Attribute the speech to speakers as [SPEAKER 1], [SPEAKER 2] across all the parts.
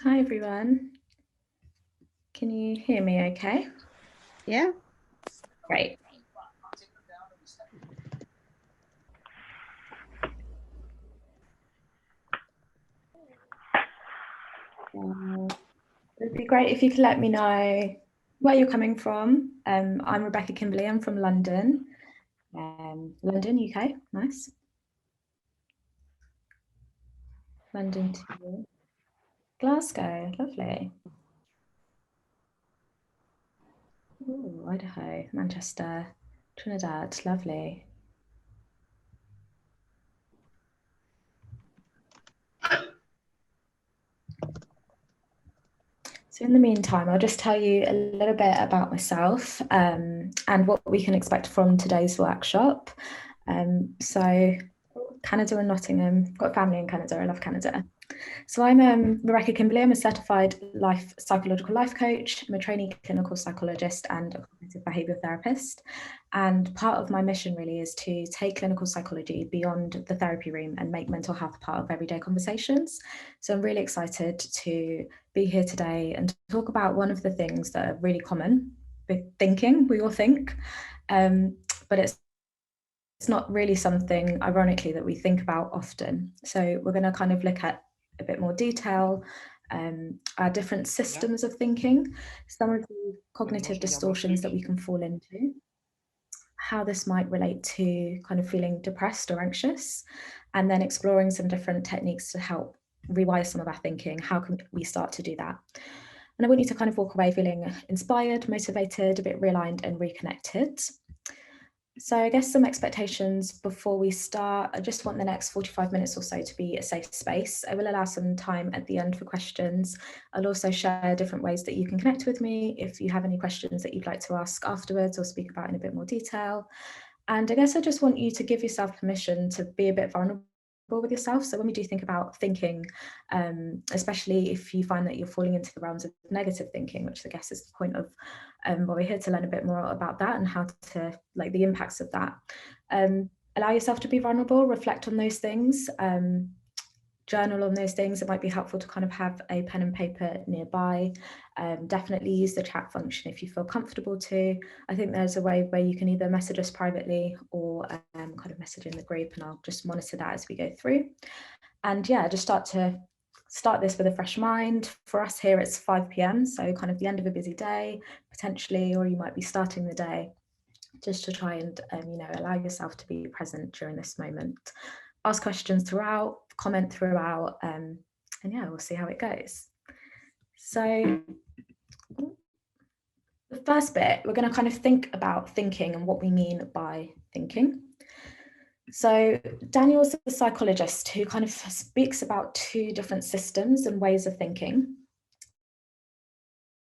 [SPEAKER 1] Hi everyone. Can you hear me okay?
[SPEAKER 2] Yeah.
[SPEAKER 1] Great. It'd be great if you could let me know where you're coming from. I'm Rebecca Kimberly, I'm from London. London, UK, nice. London to Glasgow, lovely. Ooh, Idaho, Manchester, Trinidad, lovely. So in the meantime, I'll just tell you a little bit about myself and what we can expect from today's workshop. So Canada and Nottingham, got family in Canada, I love Canada. So I'm Rebecca Kimberly, I'm a certified psychological life coach, I'm a trainee clinical psychologist and a cognitive behavioural therapist. And part of my mission really is to take clinical psychology beyond the therapy room and make mental health part of everyday conversations. So I'm really excited to be here today and to talk about one of the things that are really common, thinking, we all think, but it's not really something, ironically, that we think about often. So we're going to kind of look at a bit more detail, our different systems of thinking, some of the cognitive distortions that we can fall into, how this might relate to kind of feeling depressed or anxious, and then exploring some different techniques to help rewire some of our thinking. How can we start to do that? And I want you to kind of walk away feeling inspired, motivated, a bit realigned and reconnected. So I guess some expectations before we start. I just want the next 45 minutes or so to be a safe space. I will allow some time at the end for questions. I'll also share different ways that you can connect with me if you have any questions that you'd like to ask afterwards or speak about in a bit more detail. And I guess I just want you to give yourself permission to be a bit vulnerable with yourself. So when we do think about thinking, especially if you find that you're falling into the realms of negative thinking, which I guess is the point of well, we're here to learn a bit more about that and how to, like, the impacts of that. Allow yourself to be vulnerable, reflect on those things, journal on those things. It might be helpful to kind of have a pen and paper nearby. Definitely use the chat function if you feel comfortable to. I think there's a way where you can either message us privately or kind of message in the group, and I'll just monitor that as we go through. And yeah, just start this with a fresh mind. For us here, it's 5 p.m, so kind of the end of a busy day, potentially, or you might be starting the day, just to try and allow yourself to be present during this moment. Ask questions throughout, comment throughout, and yeah, we'll see how it goes. So the first bit, we're going to kind of think about thinking and what we mean by thinking. So Daniel's a psychologist who kind of speaks about two different systems and ways of thinking.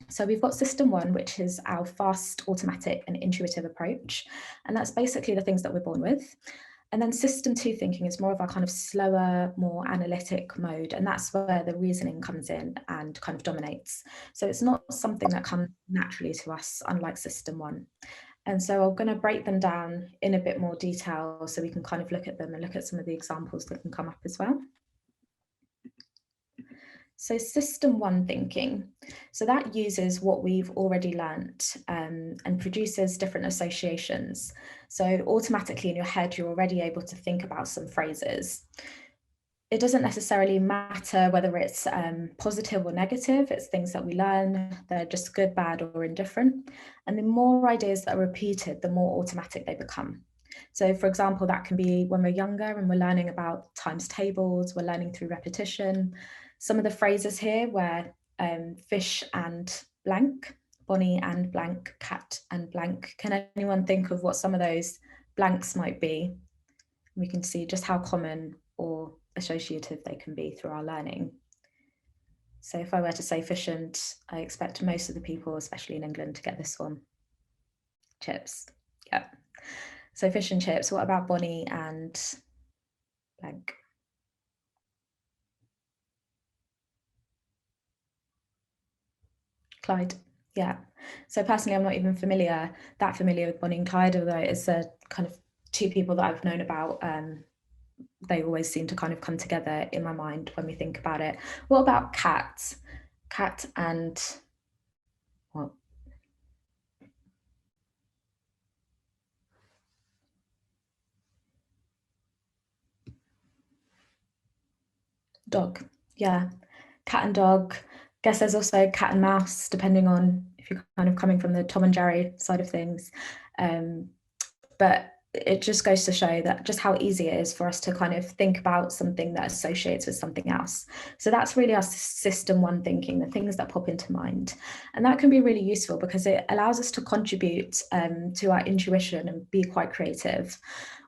[SPEAKER 1] So we've got system one, which is our fast, automatic and intuitive approach. And that's basically the things that we're born with. And then system two thinking is more of our kind of slower, more analytic mode. And that's where the reasoning comes in and kind of dominates. So it's not something that comes naturally to us, unlike system one. And so I'm going to break them down in a bit more detail so we can kind of look at them and look at some of the examples that can come up as well. So system one thinking, so that uses what we've already learnt and produces different associations. So automatically in your head, you're already able to think about some phrases. It doesn't necessarily matter whether it's positive or negative. It's things that we learn. They're just good, bad, or indifferent. And the more ideas that are repeated, the more automatic they become. So for example, that can be when we're younger and we're learning about times tables, we're learning through repetition. Some of the phrases here where fish and blank, Bonnie and blank, cat and blank. Can anyone think of what some of those blanks might be? We can see just how common or associative they can be through our learning. So if I were to say fish and, I expect most of the people, especially in England, to get this one. Chips, yeah. So fish and chips. What about Bonnie and blank? Clyde, yeah. So personally, I'm not even that familiar with Bonnie and Clyde, although it's a kind of two people that I've known about. They always seem to kind of come together in my mind when we think about it. What about cats? cat and what? Dog. Yeah, cat and dog. Guess there's also cat and mouse, depending on if you're kind of coming from the Tom and Jerry side of things. But it just goes to show that just how easy it is for us to kind of think about something that associates with something else. So that's really our system one thinking, the things that pop into mind. And that can be really useful because it allows us to contribute to our intuition and be quite creative,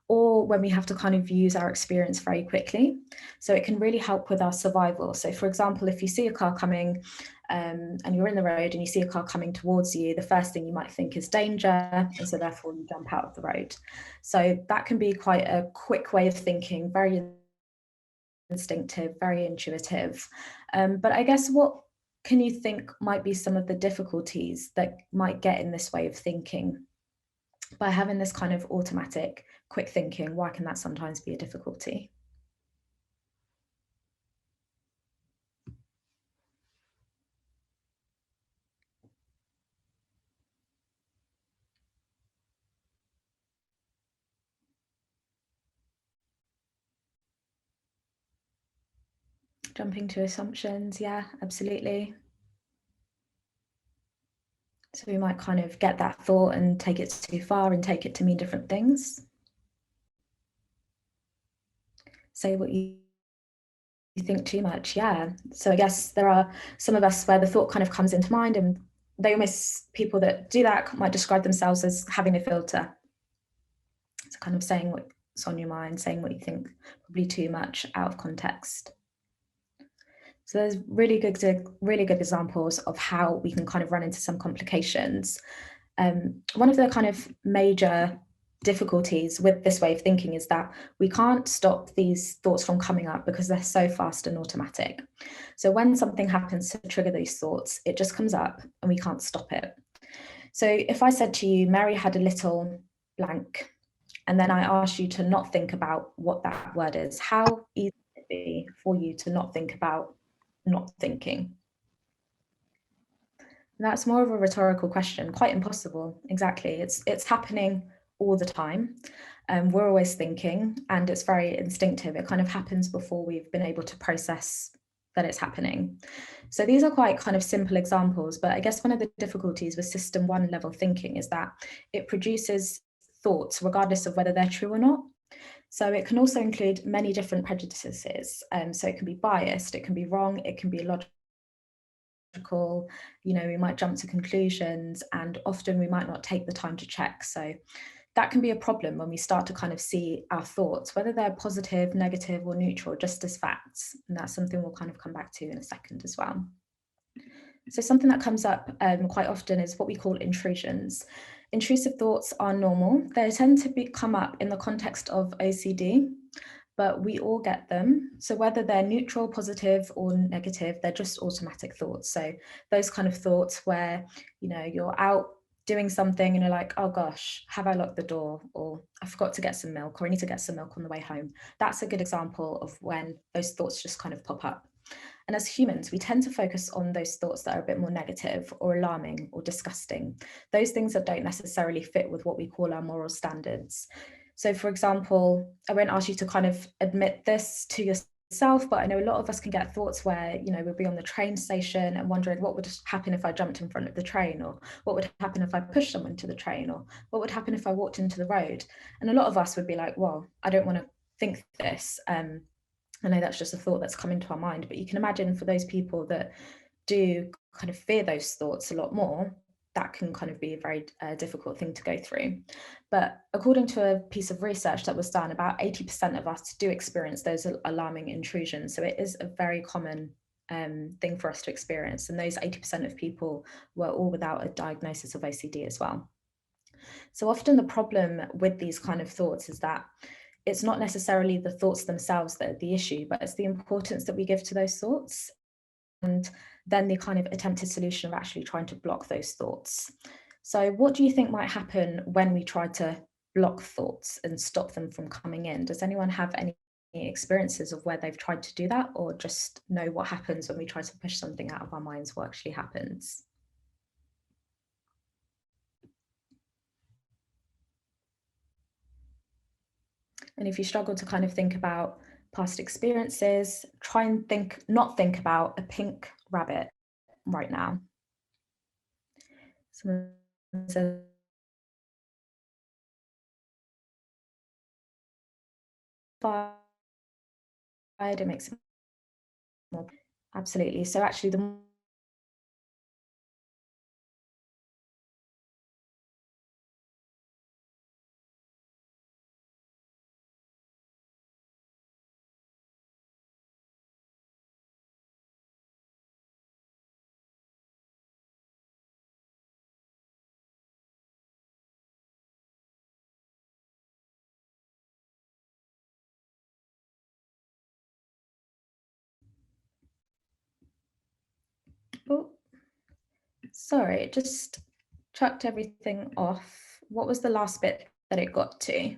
[SPEAKER 1] or when we have to kind of use our experience very quickly. So it can really help with our survival. So for example, if you see a car coming and you're in the road and you see a car coming towards you, the first thing you might think is danger, and so therefore you jump out of the road. So that can be quite a quick way of thinking, very instinctive, very intuitive. But I guess what can you think might be some of the difficulties that might get in this way of thinking? By having this kind of automatic, quick thinking, why can that sometimes be a difficulty? Jumping to assumptions, yeah, absolutely. So we might kind of get that thought and take it too far and take it to mean different things. Say what you think too much, yeah. So I guess there are some of us where the thought kind of comes into mind, and people that do that might describe themselves as having a filter. So kind of saying what's on your mind, saying what you think probably too much out of context. So there's really good examples of how we can kind of run into some complications. One of the kind of major difficulties with this way of thinking is that we can't stop these thoughts from coming up because they're so fast and automatic. So when something happens to trigger these thoughts, it just comes up and we can't stop it. So if I said to you, Mary had a little blank, and then I asked you to not think about what that word is, how easy would it be for you to not think about not thinking? That's more of a rhetorical question, quite impossible. Exactly. It's happening all the time. We're always thinking, and it's very instinctive. It kind of happens before we've been able to process that it's happening. So these are quite kind of simple examples, but I guess one of the difficulties with system one level thinking is that it produces thoughts regardless of whether they're true or not. So it can also include many different prejudices. So it can be biased, it can be wrong, it can be illogical, we might jump to conclusions, and often we might not take the time to check. So that can be a problem when we start to kind of see our thoughts, whether they're positive, negative, or neutral, just as facts. And that's something we'll kind of come back to in a second as well. So something that comes up quite often is what we call intrusions. Intrusive thoughts are normal. They tend to come up in the context of OCD, but we all get them. So whether they're neutral, positive, or negative, they're just automatic thoughts. So those kind of thoughts where, you're out doing something and you're like, oh gosh, have I locked the door? Or I forgot to get some milk, or I need to get some milk on the way home. That's a good example of when those thoughts just kind of pop up. And as humans, we tend to focus on those thoughts that are a bit more negative or alarming or disgusting, those things that don't necessarily fit with what we call our moral standards. So for example, I won't ask you to kind of admit this to yourself, but I know a lot of us can get thoughts where, we'll be on the train station and wondering what would happen if I jumped in front of the train, or what would happen if I pushed someone to the train, or what would happen if I walked into the road. And a lot of us would be like, well, I don't want to think this. I know that's just a thought that's come into our mind, but you can imagine for those people that do kind of fear those thoughts a lot more, that can kind of be a very difficult thing to go through. But according to a piece of research that was done, about 80% of us do experience those alarming intrusions. So it is a very common thing for us to experience. And those 80% of people were all without a diagnosis of OCD as well. So often the problem with these kind of thoughts is that it's not necessarily the thoughts themselves that are the issue, but it's the importance that we give to those thoughts, and then the kind of attempted solution of actually trying to block those thoughts. So what do you think might happen when we try to block thoughts and stop them from coming in? Does anyone have any experiences of where they've tried to do that, or just know what happens when we try to push something out of our minds, what actually happens? And if you struggle to kind of think about past experiences, try and not think about a pink rabbit right now. Someone says, it makes it more. Absolutely. So actually, the oh, sorry, it just chucked everything off. What was the last bit that it got to? If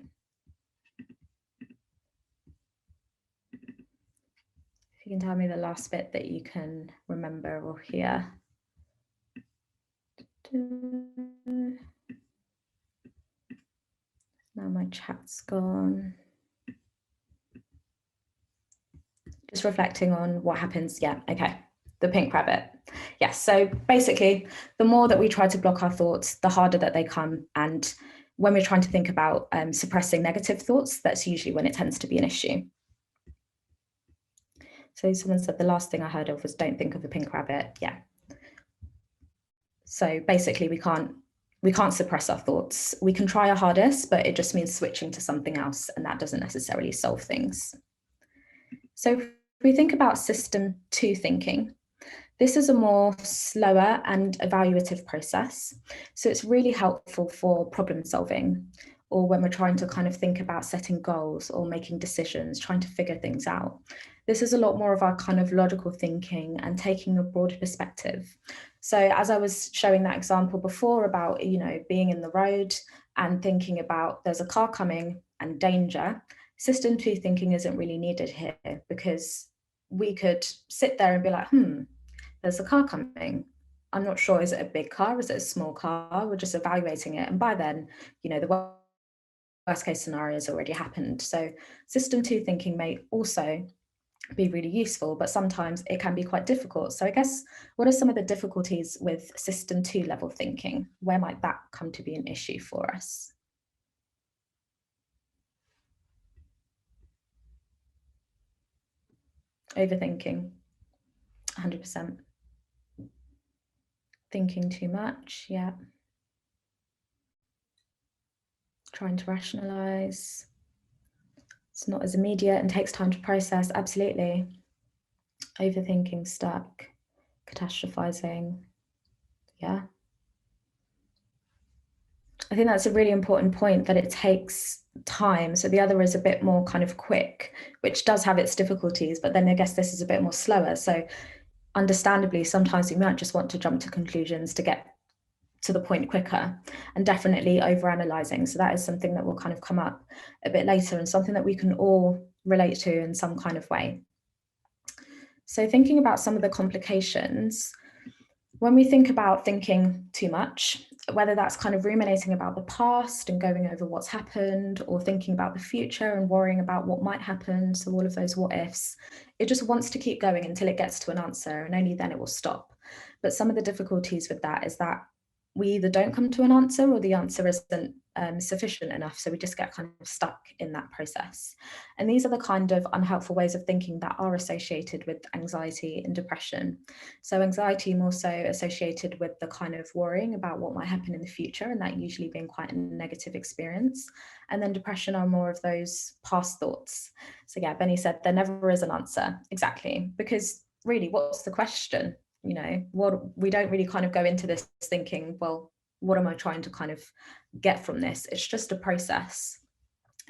[SPEAKER 1] you can tell me the last bit that you can remember or hear. Now my chat's gone. Just reflecting on what happens. Yeah, okay. The pink rabbit. Yes, so basically, the more that we try to block our thoughts, the harder that they come. And when we're trying to think about suppressing negative thoughts, that's usually when it tends to be an issue. So someone said the last thing I heard of was don't think of a pink rabbit. Yeah. So basically, we can't suppress our thoughts. We can try our hardest, but it just means switching to something else, and that doesn't necessarily solve things. So if we think about system 2 thinking, this is a more slower and evaluative process. So it's really helpful for problem solving, or when we're trying to kind of think about setting goals or making decisions, trying to figure things out. This is a lot more of our kind of logical thinking and taking a broader perspective. So as I was showing that example before about, being in the road and thinking about there's a car coming and danger, system 2 thinking isn't really needed here, because we could sit there and be like, there's a car coming. I'm not sure, is it a big car? Is it a small car? We're just evaluating it. And by then, the worst case scenario has already happened. So system 2 thinking may also be really useful, but sometimes it can be quite difficult. So I guess, what are some of the difficulties with system 2 level thinking? Where might that come to be an issue for us? Overthinking, 100%. Thinking too much, yeah. Trying to rationalize. It's not as immediate and takes time to process, absolutely. Overthinking, stuck, catastrophizing, yeah. I think that's a really important point, that it takes time. So the other is a bit more kind of quick, which does have its difficulties, but then I guess this is a bit more slower. So understandably, sometimes we might just want to jump to conclusions to get to the point quicker, and definitely overanalyzing. So that is something that will kind of come up a bit later, and something that we can all relate to in some kind of way. So thinking about some of the complications, when we think about thinking too much, whether that's kind of ruminating about the past and going over what's happened, or thinking about the future and worrying about what might happen, so all of those what ifs, it just wants to keep going until it gets to an answer, and only then it will stop. But some of the difficulties with that is that we either don't come to an answer, or the answer isn't sufficient enough. So we just get kind of stuck in that process. And these are the kind of unhelpful ways of thinking that are associated with anxiety and depression. So anxiety more so associated with the kind of worrying about what might happen in the future, and that usually being quite a negative experience. And then depression are more of those past thoughts. So yeah, Benny said there never is an answer. Exactly. Because really, what's the question? What we don't really kind of go into this thinking, well, what am I trying to kind of get from this? It's just a process.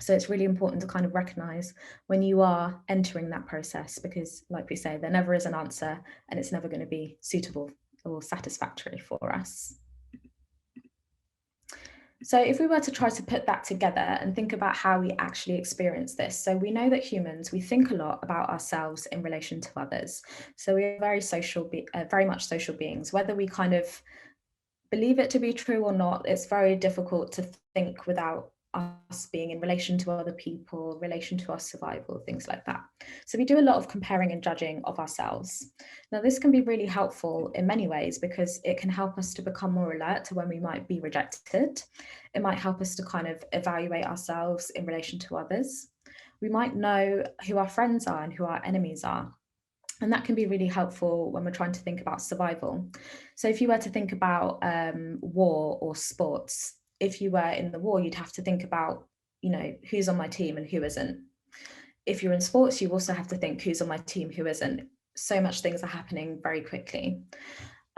[SPEAKER 1] So it's really important to kind of recognize when you are entering that process, because like we say, there never is an answer, and it's never going to be suitable or satisfactory for us. So if we were to try to put that together and think about how we actually experience this, so we know that humans, we think a lot about ourselves in relation to others. So we are very much social beings, whether we kind of believe it to be true or not. It's very difficult to think without us being in relation to other people, relation to our survival, things like that. So we do a lot of comparing and judging of ourselves. Now, this can be really helpful in many ways because it can help us to become more alert to when we might be rejected. It might help us to kind of evaluate ourselves in relation to others. We might know who our friends are and who our enemies are. And that can be really helpful when we're trying to think about survival. So if you were to think about war or sports, if you were in the war, you'd have to think about, who's on my team and who isn't. If you're in sports, you also have to think who's on my team, who isn't. So much things are happening very quickly.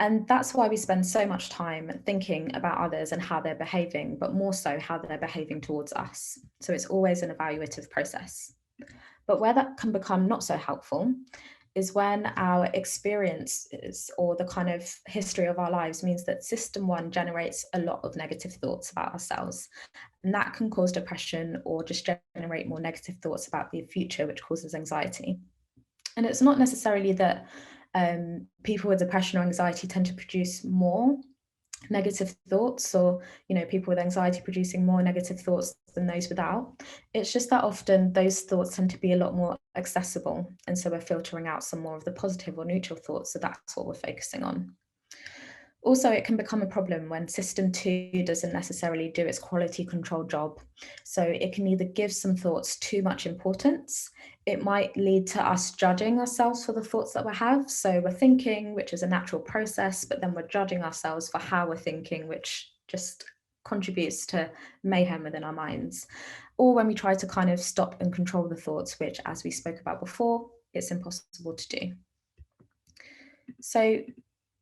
[SPEAKER 1] And that's why we spend so much time thinking about others and how they're behaving, but more so how they're behaving towards us. So it's always an evaluative process. But where that can become not so helpful is when our experiences or the kind of history of our lives means that system one generates a lot of negative thoughts about ourselves. And that can cause depression or just generate more negative thoughts about the future, which causes anxiety. And it's not necessarily that people with depression or anxiety tend to produce more negative thoughts, or people with anxiety producing more negative thoughts than those without. It's just that often those thoughts tend to be a lot more accessible, and so we're filtering out some more of the positive or neutral thoughts, so that's what we're focusing on. Also, it can become a problem when system 2 doesn't necessarily do its quality control job. So it can either give some thoughts too much importance. It might lead to us judging ourselves for the thoughts that we have. So we're thinking, which is a natural process, but then we're judging ourselves for how we're thinking, which just contributes to mayhem within our minds. Or when we try to kind of stop and control the thoughts, which, as we spoke about before, it's impossible to do. So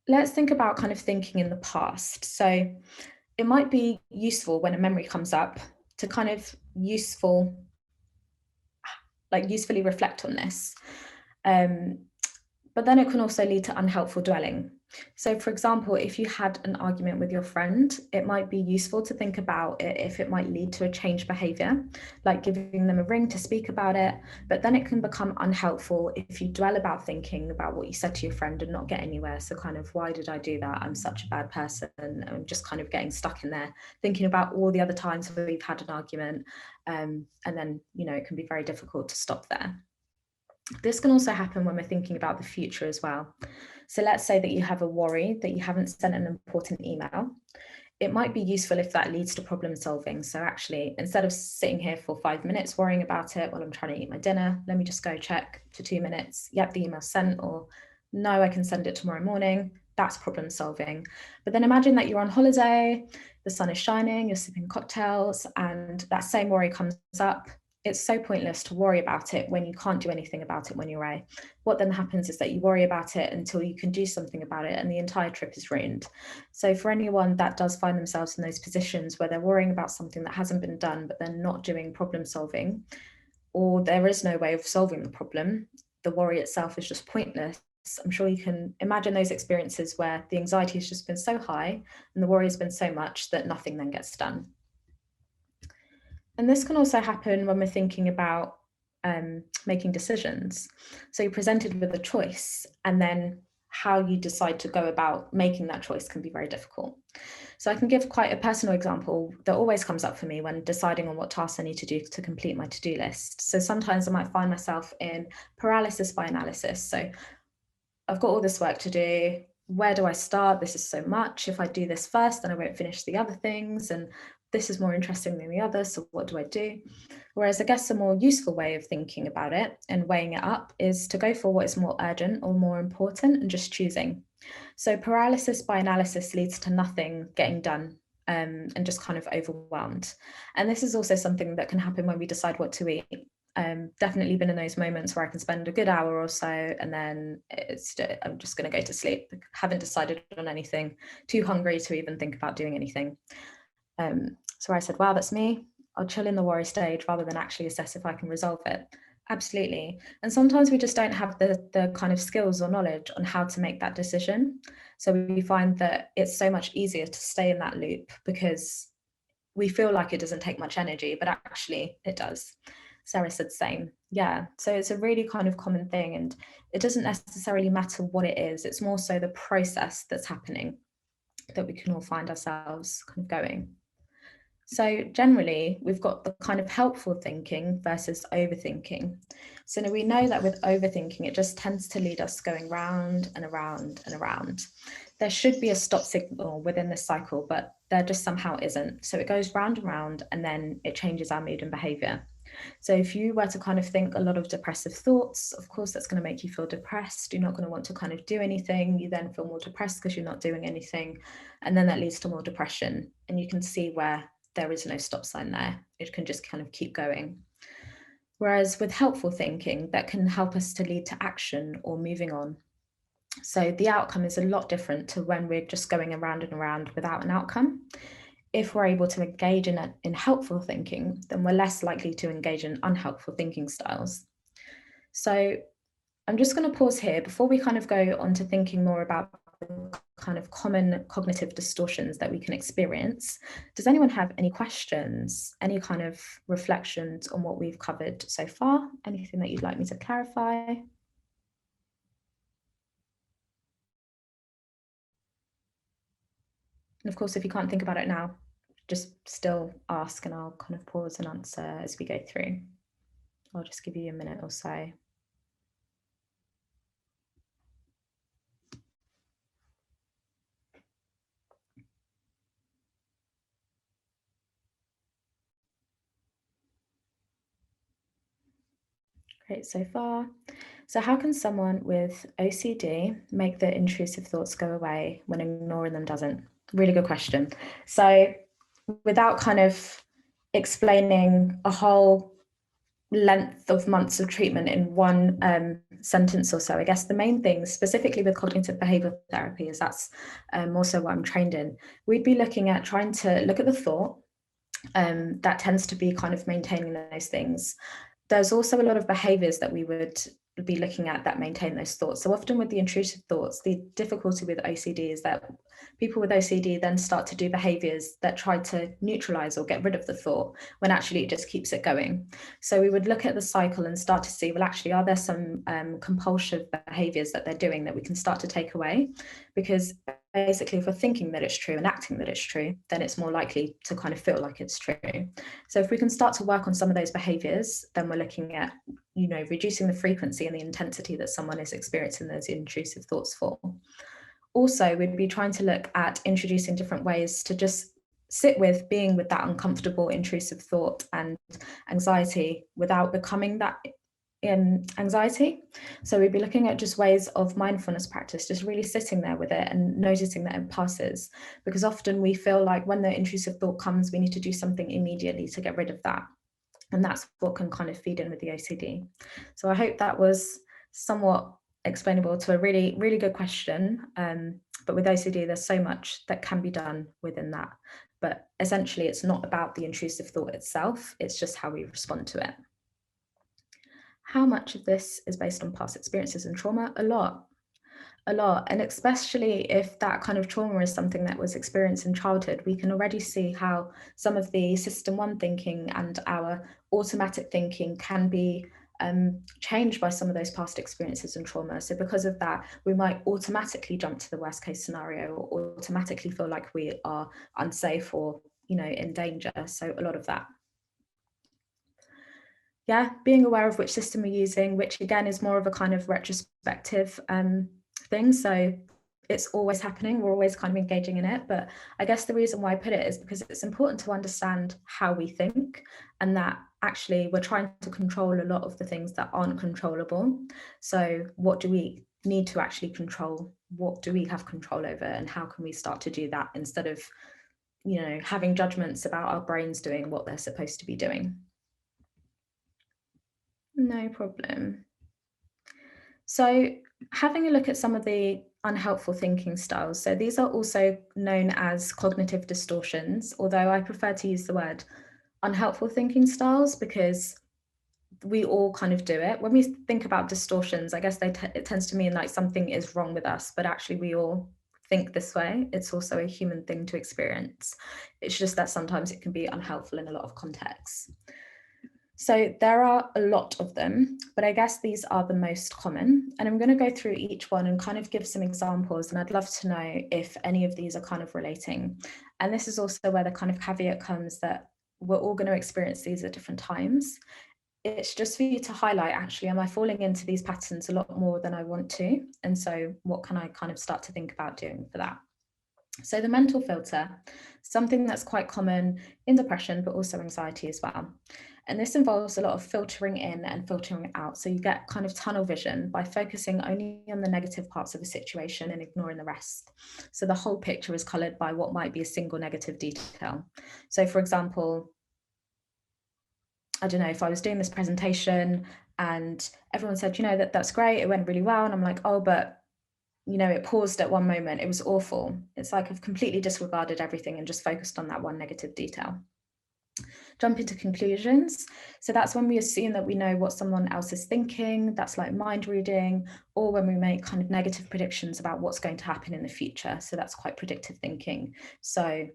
[SPEAKER 1] let's think about kind of thinking in the past. So it might be useful when a memory comes up to kind of usefully reflect on this. But then it can also lead to unhelpful dwelling. So for example, if you had an argument with your friend, it might be useful to think about it if it might lead to a changed behavior, like giving them a ring to speak about it. But then it can become unhelpful if you dwell about thinking about what you said to your friend and not get anywhere. So kind of, why did I do that? I'm such a bad person. I'm just kind of getting stuck in there, thinking about all the other times where we've had an argument. And then, it can be very difficult to stop there. This can also happen when we're thinking about the future as well. So let's say that you have a worry that you haven't sent an important email. It might be useful if that leads to problem solving. So actually, instead of sitting here for 5 minutes worrying about it while I'm trying to eat my dinner, let me just go check for 2 minutes. Yep, the email's sent, or no, I can send it tomorrow morning. That's problem solving. But then imagine that you're on holiday, the sun is shining, you're sipping cocktails, and that same worry comes up. It's so pointless to worry about it when you can't do anything about it when you're away. What then happens is that you worry about it until you can do something about it, and the entire trip is ruined. So for anyone that does find themselves in those positions where they're worrying about something that hasn't been done, but they're not doing problem solving, or there is no way of solving the problem, the worry itself is just pointless. I'm sure you can imagine those experiences where the anxiety has just been so high and the worry has been so much that nothing then gets done. And this can also happen when we're thinking about making decisions. So you're presented with a choice, and then how you decide to go about making that choice can be very difficult. So I can give quite a personal example that always comes up for me when deciding on what tasks I need to do to complete my to-do list. So sometimes I might find myself in paralysis by analysis. So I've got all this work to do. Where do I start? This is so much. If I do this first, then I won't finish the other things. And this is more interesting than the other. So what do I do? Whereas I guess a more useful way of thinking about it and weighing it up is to go for what is more urgent or more important and just choosing. So paralysis by analysis leads to nothing getting done and just kind of overwhelmed. And this is also something that can happen when we decide what to eat. Definitely been in those moments where I can spend a good hour or so and then I'm just going to go to sleep. Haven't decided on anything, too hungry to even think about doing anything. So I said, wow, that's me. I'll chill in the worry stage rather than actually assess if I can resolve it. Absolutely. And sometimes we just don't have the kind of skills or knowledge on how to make that decision. So we find that it's so much easier to stay in that loop because we feel like it doesn't take much energy, but actually it does. Sarah said the same. Yeah, so it's a really kind of common thing, and it doesn't necessarily matter what it is. It's more so the process that's happening that we can all find ourselves kind of going. So generally, we've got the kind of helpful thinking versus overthinking. So now we know that with overthinking, it just tends to lead us going round and around and around. There should be a stop signal within this cycle, but there just somehow isn't. So it goes round and round, and then it changes our mood and behavior. So if you were to kind of think a lot of depressive thoughts, of course, that's going to make you feel depressed. You're not going to want to kind of do anything. You then feel more depressed because you're not doing anything. And then that leads to more depression. And you can see where there is no stop sign there. It can just kind of keep going. Whereas with helpful thinking, that can help us to lead to action or moving on. So the outcome is a lot different to when we're just going around and around without an outcome. If we're able to engage in helpful thinking, then we're less likely to engage in unhelpful thinking styles. So I'm just going to pause here before we kind of go on to thinking more about the kind of common cognitive distortions that we can experience. Does anyone have any questions, any kind of reflections on what we've covered so far? Anything that you'd like me to clarify? And of course, if you can't think about it now, just still ask and I'll kind of pause and answer as we go through. I'll just give you a minute or so. Great so far. So how can someone with OCD make their intrusive thoughts go away when ignoring them doesn't? Really good question. So without kind of explaining a whole length of months of treatment in one sentence or so, I guess the main thing specifically with cognitive behavioral therapy is that's also what I'm trained in. We'd be looking at trying to look at the thought that tends to be kind of maintaining those things. There's also a lot of behaviors that we would be looking at that maintain those thoughts. So often with the intrusive thoughts, the difficulty with OCD is that people with OCD then start to do behaviors that try to neutralize or get rid of the thought when actually it just keeps it going. So we would look at the cycle and start to see, well, actually, are there some compulsive behaviors that they're doing that we can start to take away? Because basically, if we're thinking that it's true and acting that it's true, then it's more likely to kind of feel like it's true. So if we can start to work on some of those behaviors, then we're looking at, reducing the frequency and the intensity that someone is experiencing those intrusive thoughts for. Also, we'd be trying to look at introducing different ways to just sit with being with that uncomfortable intrusive thought and anxiety without becoming that anxiety. So we'd be looking at just ways of mindfulness practice, just really sitting there with it and noticing that it passes, because often we feel like when the intrusive thought comes, we need to do something immediately to get rid of that. And that's what can kind of feed in with the OCD. So I hope that was somewhat explainable to a really, really good question. But with OCD, there's so much that can be done within that. But essentially, it's not about the intrusive thought itself, it's just how we respond to it. How much of this is based on past experiences and trauma? A lot. And especially if that kind of trauma is something that was experienced in childhood, we can already see how some of the system one thinking and our automatic thinking can be changed by some of those past experiences and trauma. So because of that, we might automatically jump to the worst case scenario or automatically feel like we are unsafe or, in danger. So a lot of that. Yeah, being aware of which system we're using, which again is more of a kind of retrospective thing. So it's always happening. We're always kind of engaging in it. But I guess the reason why I put it is because it's important to understand how we think, and that actually we're trying to control a lot of the things that aren't controllable. So what do we need to actually control? What do we have control over? And how can we start to do that instead of, having judgments about our brains doing what they're supposed to be doing? No problem. So having a look at some of the unhelpful thinking styles. So these are also known as cognitive distortions, although I prefer to use the word unhelpful thinking styles because we all kind of do it. When we think about distortions, I guess it tends to mean like something is wrong with us, but actually we all think this way. It's also a human thing to experience. It's just that sometimes it can be unhelpful in a lot of contexts. So there are a lot of them, but I guess these are the most common. And I'm going to go through each one and kind of give some examples. And I'd love to know if any of these are kind of relating. And this is also where the kind of caveat comes that we're all going to experience these at different times. It's just for you to highlight, actually, am I falling into these patterns a lot more than I want to? And so what can I kind of start to think about doing for that? So the mental filter, something that's quite common in depression, but also anxiety as well. And this involves a lot of filtering in and filtering out. So you get kind of tunnel vision by focusing only on the negative parts of a situation and ignoring the rest. So the whole picture is colored by what might be a single negative detail. So for example, I don't know, if I was doing this presentation and everyone said, you know, that's great, it went really well. And I'm like, oh, but you know, it paused at one moment, it was awful. It's like I've completely disregarded everything and just focused on that one negative detail. Jump into conclusions. So that's when we assume that we know what someone else is thinking. That's like mind reading, or when we make kind of negative predictions about what's going to happen in the future. So that's quite predictive thinking. So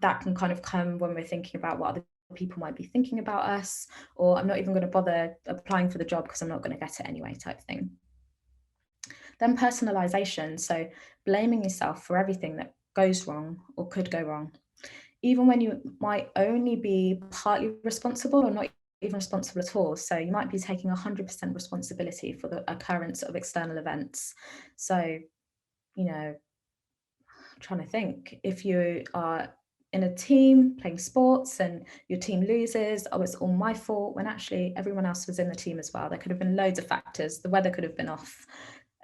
[SPEAKER 1] that can kind of come when we're thinking about what other people might be thinking about us, or I'm not even going to bother applying for the job because I'm not going to get it anyway type thing. Then personalization, so blaming yourself for everything that goes wrong or could go wrong, even when you might only be partly responsible or not even responsible at all. So you might be taking 100% responsibility for the occurrence of external events. So, you know, I'm trying to think, if you are in a team playing sports and your team loses, oh, it's all my fault, when actually everyone else was in the team as well. There could have been loads of factors. The weather could have been off.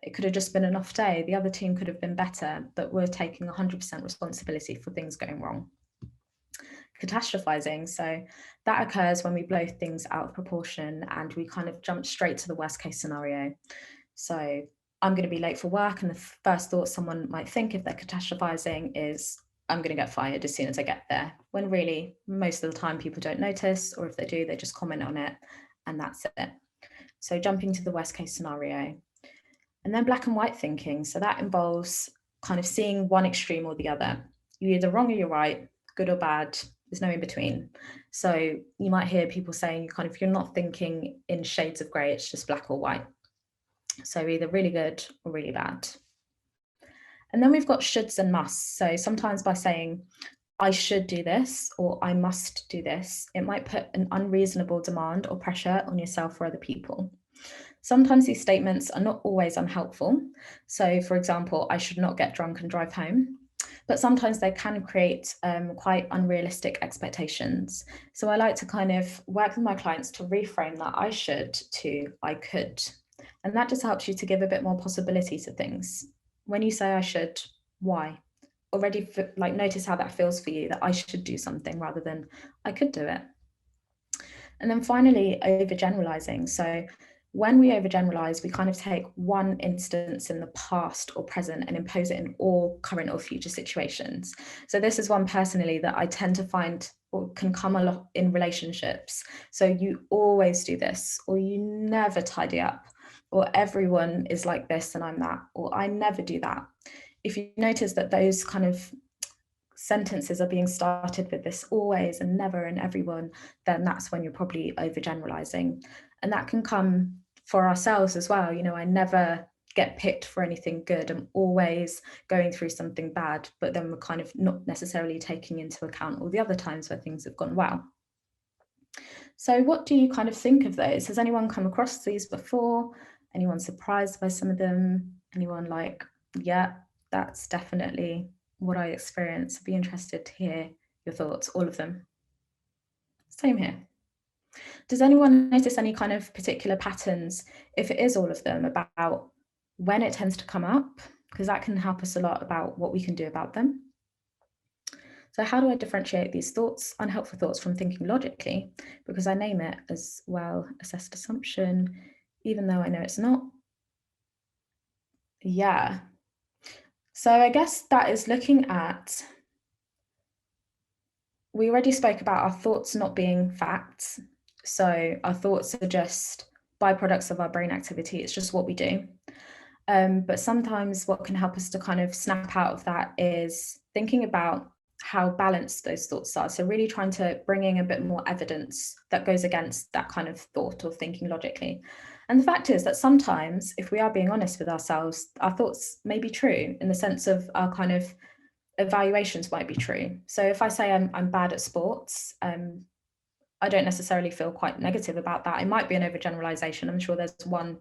[SPEAKER 1] It could have just been an off day. The other team could have been better, but we're taking 100% responsibility for things going wrong. Catastrophizing. So that occurs when we blow things out of proportion and we kind of jump straight to the worst case scenario. So I'm going to be late for work, and the first thought someone might think if they're catastrophizing is, I'm going to get fired as soon as I get there, when really most of the time people don't notice, or if they do, they just comment on it and that's it. So jumping to the worst case scenario. And then black and white thinking. So that involves kind of seeing one extreme or the other. You're either wrong or you're right, good or bad. There's no in between. So you might hear people saying, kind of, you're not thinking in shades of grey, it's just black or white. So either really good or really bad. And then we've got shoulds and musts. So sometimes by saying, I should do this or I must do this, it might put an unreasonable demand or pressure on yourself or other people. Sometimes these statements are not always unhelpful. So for example, I should not get drunk and drive home. But sometimes they can create quite unrealistic expectations. So I like to kind of work with my clients to reframe that I should to I could. And that just helps you to give a bit more possibility to things. When you say I should, why? Already like notice how that feels for you, that I should do something rather than I could do it. And then finally, overgeneralizing. So when we overgeneralize, we kind of take one instance in the past or present and impose it in all current or future situations. So this is one personally that I tend to find or can come a lot in relationships. So you always do this, or you never tidy up, or everyone is like this and I'm that, or I never do that. If you notice that those kind of sentences are being started with this always and never and everyone, then that's when you're probably overgeneralizing. And that can come for ourselves as well. You know, I never get picked for anything good. I'm always going through something bad, but then we're kind of not necessarily taking into account all the other times where things have gone well. So what do you kind of think of those? Has anyone come across these before? Anyone surprised by some of them? Anyone like, yeah, that's definitely what I experience? I'd be interested to hear your thoughts, all of them. Same here. Does anyone notice any kind of particular patterns, if it is all of them, about when it tends to come up? Because that can help us a lot about what we can do about them. So how do I differentiate these thoughts, unhelpful thoughts, from thinking logically? Because I name it as well assessed assumption, even though I know it's not. Yeah. So I guess that is looking at, we already spoke about our thoughts not being facts. So our thoughts are just byproducts of our brain activity. It's just what we do. But sometimes what can help us to kind of snap out of that is thinking about how balanced those thoughts are. So really trying to bring in a bit more evidence that goes against that kind of thought or thinking logically. And the fact is that sometimes, if we are being honest with ourselves, our thoughts may be true in the sense of our kind of evaluations might be true. So if I say I'm bad at sports, I don't necessarily feel quite negative about that. It might be an overgeneralization. I'm sure there's one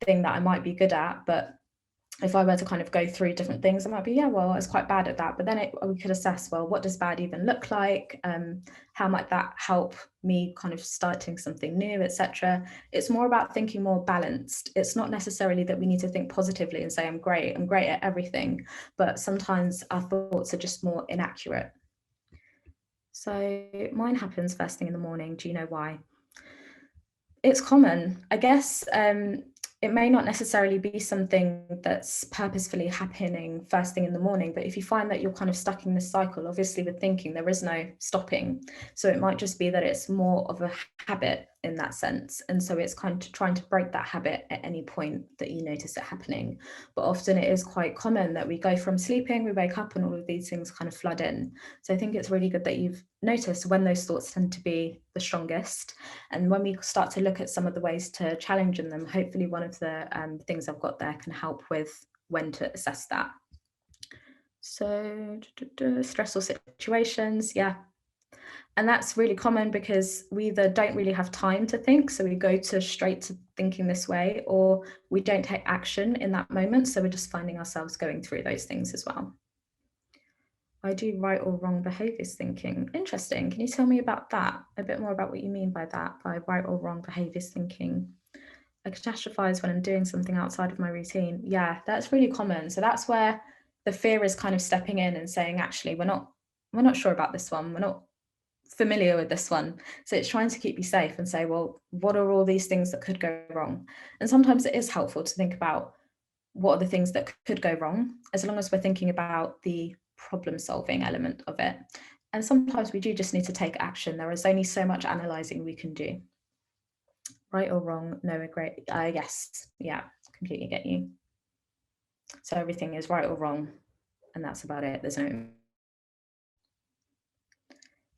[SPEAKER 1] thing that I might be good at, but if I were to kind of go through different things, I might be, yeah, well, I was quite bad at that. But then we could assess, well, what does bad even look like? How might that help me kind of starting something new, etc. It's more about thinking more balanced. It's not necessarily that we need to think positively and say, I'm great at everything. But sometimes our thoughts are just more inaccurate. So mine happens first thing in the morning. Do you know why? It's common, I guess. It may not necessarily be something that's purposefully happening first thing in the morning, but if you find that you're kind of stuck in this cycle, obviously with thinking, there is no stopping. So it might just be that it's more of a habit in that sense. And so it's kind of trying to break that habit at any point that you notice it happening. But often it is quite common that we go from sleeping, we wake up and all of these things kind of flood in. So I think it's really good that you've noticed when those thoughts tend to be the strongest. And when we start to look at some of the ways to challenge them, hopefully one of the things I've got there can help with when to assess that. So stressful situations, yeah. And that's really common because we either don't really have time to think, so we go straight to thinking this way, or we don't take action in that moment, so we're just finding ourselves going through those things as well. I do right or wrong behaviors thinking. Interesting. Can you tell me about that? A bit more about what you mean by that, by right or wrong behaviors thinking? I catastrophize when I'm doing something outside of my routine. Yeah, that's really common. So that's where the fear is kind of stepping in and saying, actually, we're not sure about this one. We're not familiar with this one. So it's trying to keep you safe and say, well, what are all these things that could go wrong? And sometimes it is helpful to think about what are the things that could go wrong, as long as we're thinking about the problem solving element of it. And sometimes we do just need to take action. There is only so much analyzing we can do. Right or wrong? No, great. Yes. Yeah, completely get you. So everything is right or wrong, and that's about it. There's no.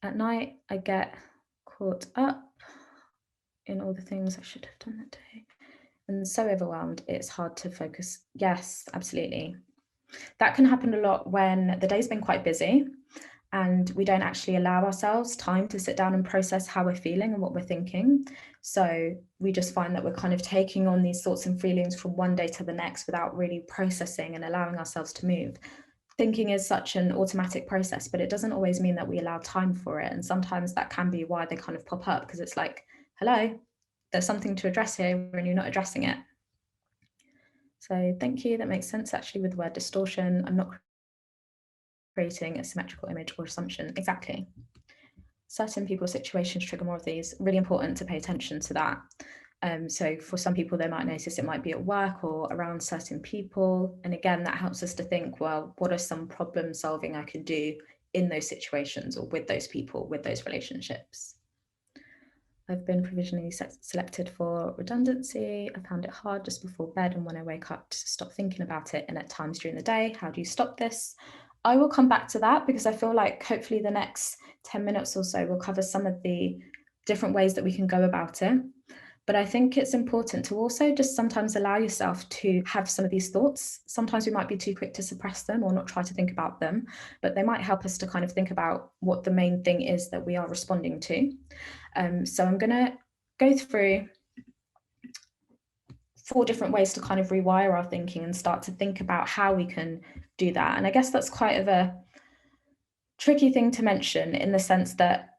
[SPEAKER 1] At night, I get caught up in all the things I should have done that day. And so overwhelmed, it's hard to focus. Yes, absolutely. That can happen a lot when the day's been quite busy and we don't actually allow ourselves time to sit down and process how we're feeling and what we're thinking. So we just find that we're kind of taking on these thoughts and feelings from one day to the next without really processing and allowing ourselves to move. Thinking is such an automatic process, but it doesn't always mean that we allow time for it. And sometimes that can be why they kind of pop up, because it's like, hello, there's something to address here and you're not addressing it. So thank you. That makes sense actually with the word distortion. I'm not creating a symmetrical image or assumption. Exactly. Certain people's situations trigger more of these. Really important to pay attention to that. So for some people, they might notice it might be at work or around certain people. And again, that helps us to think, well, what are some problem solving I could do in those situations or with those people, with those relationships? I've been provisionally selected for redundancy. I found it hard just before bed and when I wake up to stop thinking about it, and at times during the day. How do you stop this? I will come back to that because I feel like hopefully the next 10 minutes or so will cover some of the different ways that we can go about it. But I think it's important to also just sometimes allow yourself to have some of these thoughts. Sometimes we might be too quick to suppress them or not try to think about them, but they might help us to kind of think about what the main thing is that we are responding to. So I'm going to go through 4 different ways to kind of rewire our thinking and start to think about how we can do that. And I guess that's quite of a tricky thing to mention in the sense that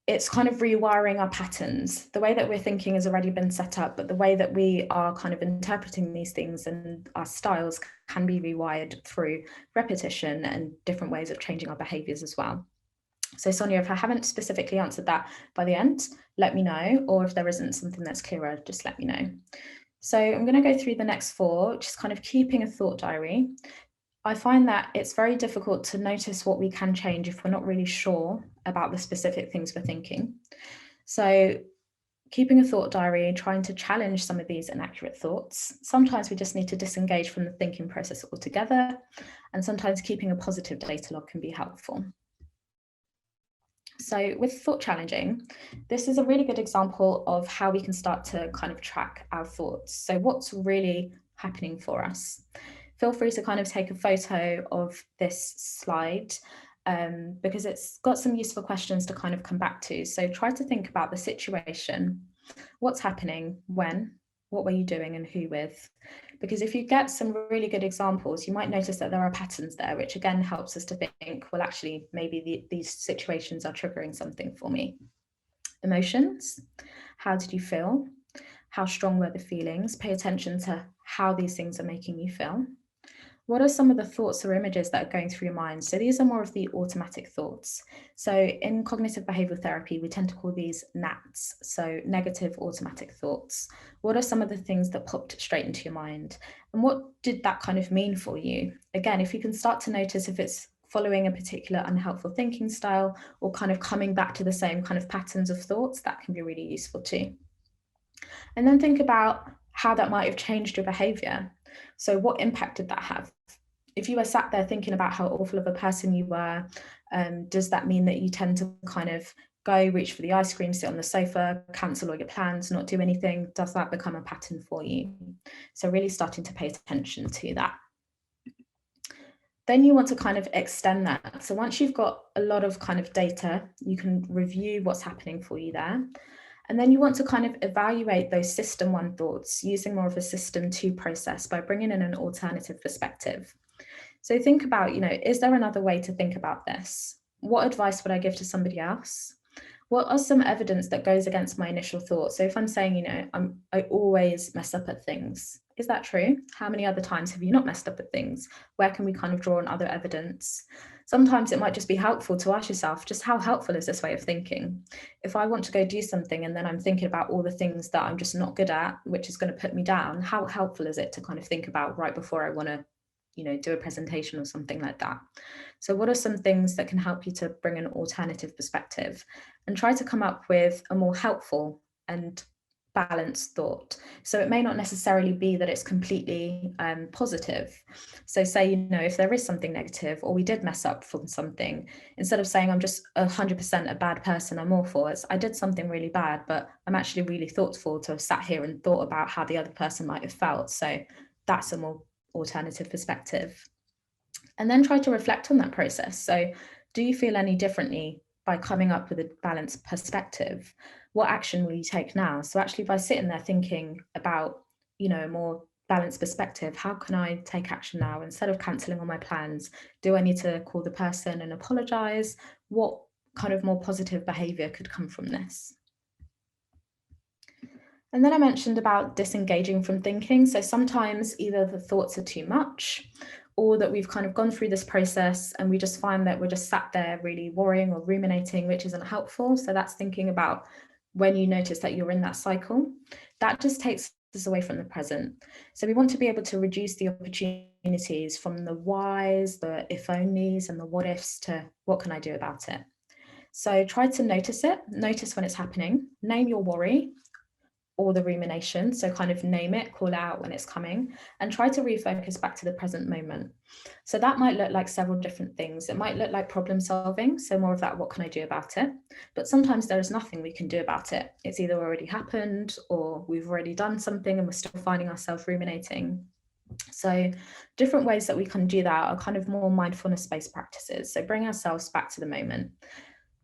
[SPEAKER 1] it's kind of rewiring our patterns. The way that we're thinking has already been set up, but the way that we are kind of interpreting these things and our styles can be rewired through repetition and different ways of changing our behaviors as well. So Sonia, if I haven't specifically answered that by the end, let me know, or if there isn't something that's clearer, just let me know. So I'm going to go through the next 4, which is kind of keeping a thought diary. I find that it's very difficult to notice what we can change if we're not really sure about the specific things we're thinking. So keeping a thought diary, trying to challenge some of these inaccurate thoughts. Sometimes we just need to disengage from the thinking process altogether, and sometimes keeping a positive data log can be helpful. So with thought challenging, this is a really good example of how we can start to kind of track our thoughts. So what's really happening for us? Feel free to kind of take a photo of this slide because it's got some useful questions to kind of come back to. So try to think about the situation, what's happening, when, what were you doing and who with? Because if you get some really good examples, you might notice that there are patterns there, which again helps us to think, well, actually, maybe these situations are triggering something for me. Emotions, how did you feel? How strong were the feelings? Pay attention to how these things are making you feel. What are some of the thoughts or images that are going through your mind? So these are more of the automatic thoughts. So in cognitive behavioral therapy, we tend to call these NATs, so negative automatic thoughts. What are some of the things that popped straight into your mind? And what did that kind of mean for you? Again, if you can start to notice if it's following a particular unhelpful thinking style or kind of coming back to the same kind of patterns of thoughts, that can be really useful too. And then think about how that might have changed your behavior. So what impact did that have? If you were sat there thinking about how awful of a person you were, does that mean that you tend to kind of go reach for the ice cream, sit on the sofa, cancel all your plans, not do anything? Does that become a pattern for you? So really starting to pay attention to that. Then you want to kind of extend that. So once you've got a lot of kind of data, you can review what's happening for you there. And then you want to kind of evaluate those system one thoughts using more of a system two process by bringing in an alternative perspective. So think about, is there another way to think about this? What advice would I give to somebody else? What are some evidence that goes against my initial thoughts? So if I'm saying, I always mess up at things, is that true? How many other times have you not messed up at things? Where can we kind of draw on other evidence? Sometimes it might just be helpful to ask yourself, just how helpful is this way of thinking? If I want to go do something and then I'm thinking about all the things that I'm just not good at, which is going to put me down, how helpful is it to kind of think about right before I want to do a presentation or something like that? So what are some things that can help you to bring an alternative perspective and try to come up with a more helpful and balanced thought? So it may not necessarily be that it's completely positive. So say, if there is something negative or we did mess up from something, instead of saying I'm just 100% a bad person, I'm awful, it's I did something really bad, but I'm actually really thoughtful to have sat here and thought about how the other person might have felt. So that's a more alternative perspective. And then try to reflect on that process. So do you feel any differently by coming up with a balanced perspective? What action will you take now? So actually by sitting there thinking about, a more balanced perspective, how can I take action now? Instead of cancelling all my plans, do I need to call the person and apologize? What kind of more positive behavior could come from this? And then I mentioned about disengaging from thinking. So sometimes either the thoughts are too much or that we've kind of gone through this process and we just find that we're just sat there really worrying or ruminating, which isn't helpful. So that's thinking about when you notice that you're in that cycle. That just takes us away from the present. So we want to be able to reduce the opportunities from the whys, the if onlys and the what ifs to what can I do about it? So try to notice it, notice when it's happening, name your worry or the rumination. So kind of name it, call out when it's coming, and try to refocus back to the present moment. So that might look like several different things. It might look like problem solving. So more of that, what can I do about it? But sometimes there is nothing we can do about it. It's either already happened or we've already done something and we're still finding ourselves ruminating. So different ways that we can do that are kind of more mindfulness-based practices. So bring ourselves back to the moment.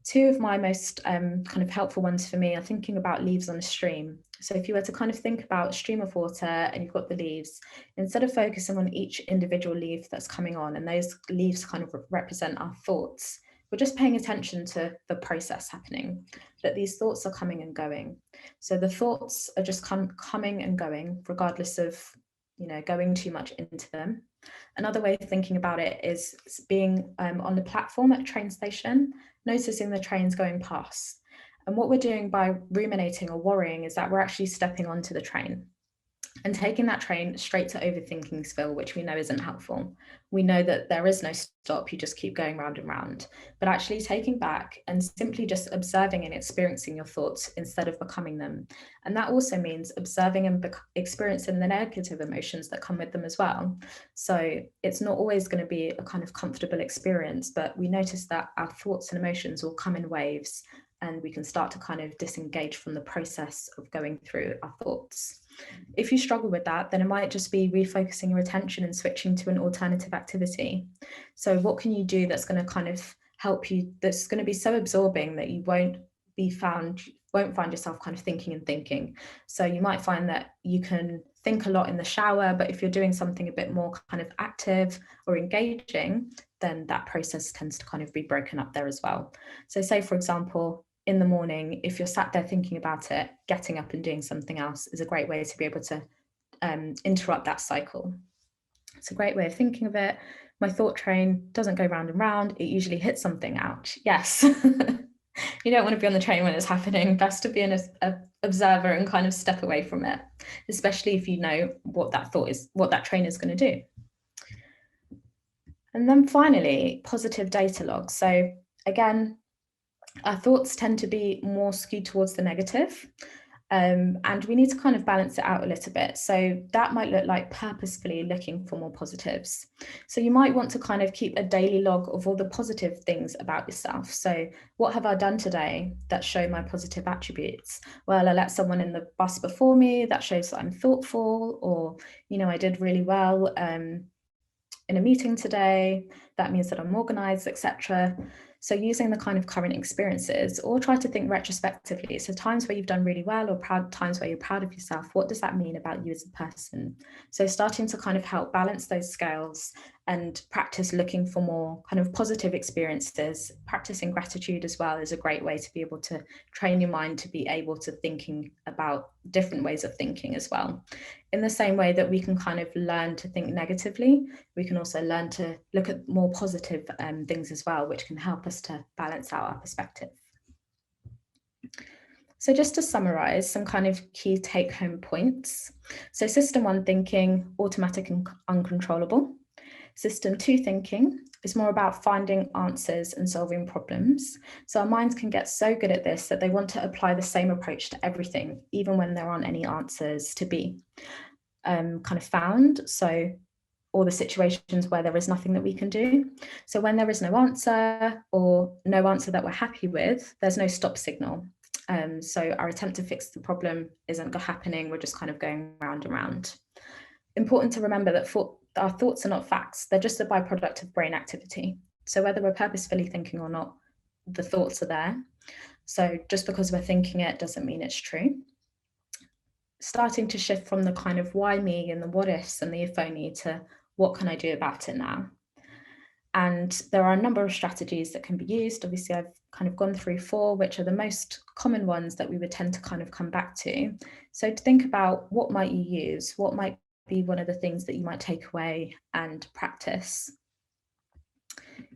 [SPEAKER 1] Two of my most kind of helpful ones for me are thinking about leaves on a stream. So if you were to kind of think about a stream of water and you've got the leaves, instead of focusing on each individual leaf that's coming on, and those leaves kind of represent our thoughts, we're just paying attention to the process happening, that these thoughts are coming and going. So the thoughts are just coming and going, regardless of, going too much into them. Another way of thinking about it is being on the platform at a train station, noticing the trains going past. And what we're doing by ruminating or worrying is that we're actually stepping onto the train. and taking that train straight to overthinking spill, which we know isn't helpful. We know that there is no stop, you just keep going round and round. But actually taking back and simply just observing and experiencing your thoughts instead of becoming them. And that also means observing and experiencing the negative emotions that come with them as well. So it's not always going to be a kind of comfortable experience, but we notice that our thoughts and emotions will come in waves, and we can start to kind of disengage from the process of going through our thoughts. If you struggle with that, then it might just be refocusing your attention and switching to an alternative activity. So what can you do that's going to kind of help you, that's going to be so absorbing that you won't find yourself kind of thinking. So you might find that you can think a lot in the shower, but if you're doing something a bit more kind of active or engaging, then that process tends to kind of be broken up there as well. So say, for example, in the morning, if you're sat there thinking about it, getting up and doing something else is a great way to be able to interrupt that cycle. It's a great way of thinking of it. My thought train doesn't go round and round. It usually hits something. Ouch. Yes. You don't want to be on the train when it's happening. Best to be an observer and kind of step away from it, especially if you know what that thought is, what that train is going to do. And then finally, positive data logs. So again, our thoughts tend to be more skewed towards the negative. And we need to kind of balance it out a little bit. So that might look like purposefully looking for more positives. So you might want to kind of keep a daily log of all the positive things about yourself. So what have I done today that show my positive attributes? Well, I let someone in the bus before me, that shows that I'm thoughtful, or, you know, I did really well in a meeting today, that means that I'm organized, etc. So using the kind of current experiences, or try to think retrospectively. So times where you've done really well, or times where you're proud of yourself, what does that mean about you as a person? So starting to kind of help balance those scales and practice looking for more kind of positive experiences. Practicing gratitude as well is a great way to be able to train your mind to be able to thinking about different ways of thinking as well. In the same way that we can kind of learn to think negatively, we can also learn to look at more positive things as well, which can help us to balance out our perspective. So just to summarize some kind of key take-home points. So system 1 thinking, automatic and uncontrollable. System 2 thinking is more about finding answers and solving problems. So our minds can get so good at this that they want to apply the same approach to everything, even when there aren't any answers to be kind of found. So or the situations where there is nothing that we can do. So when there is no answer, or no answer that we're happy with, there's no stop signal. So our attempt to fix the problem isn't happening, we're just kind of going round and round. Important to remember that our thoughts are not facts, they're just a byproduct of brain activity. So whether we're purposefully thinking or not, the thoughts are there. So just because we're thinking it doesn't mean it's true. Starting to shift from the kind of why me and the what ifs and the if only to what can I do about it now? And there are a number of strategies that can be used. Obviously, I've kind of gone through 4, which are the most common ones that we would tend to kind of come back to. So to think about what might you use, what might be one of the things that you might take away and practice.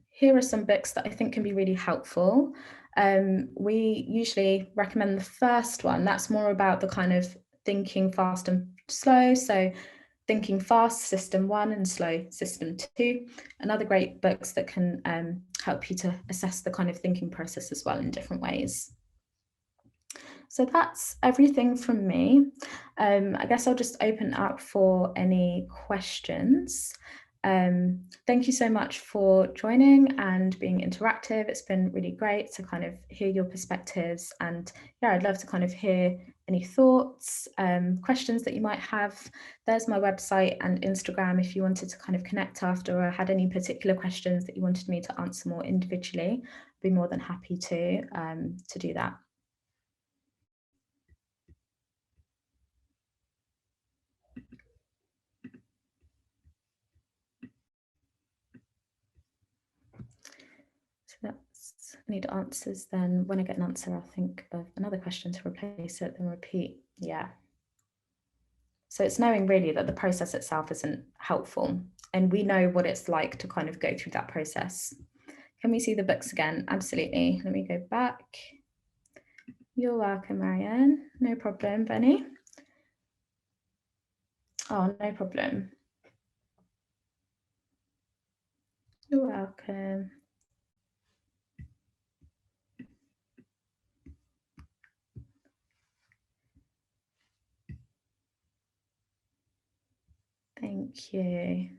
[SPEAKER 1] Here are some books that I think can be really helpful. We usually recommend the first one. That's more about the kind of thinking fast and slow. So Thinking Fast, System 1, and Slow, System 2. And other great books that can help you to assess the kind of thinking process as well in different ways. So that's everything from me. I guess I'll just open up for any questions. Thank you so much for joining and being interactive. It's been really great to kind of hear your perspectives, and yeah, I'd love to kind of hear any thoughts, questions that you might have. There's my website and Instagram if you wanted to kind of connect after, or had any particular questions that you wanted me to answer more individually. I'd be more than happy to do that. So that's, I need answers. Then when I get an answer, I'll think of another question to replace it, then repeat. Yeah. So it's knowing really that the process itself isn't helpful, and we know what it's like to kind of go through that process. Can we see the books again? Absolutely. Let me go back. You're welcome, Marianne. No problem, Benny. Oh, no problem. You're welcome. Thank you.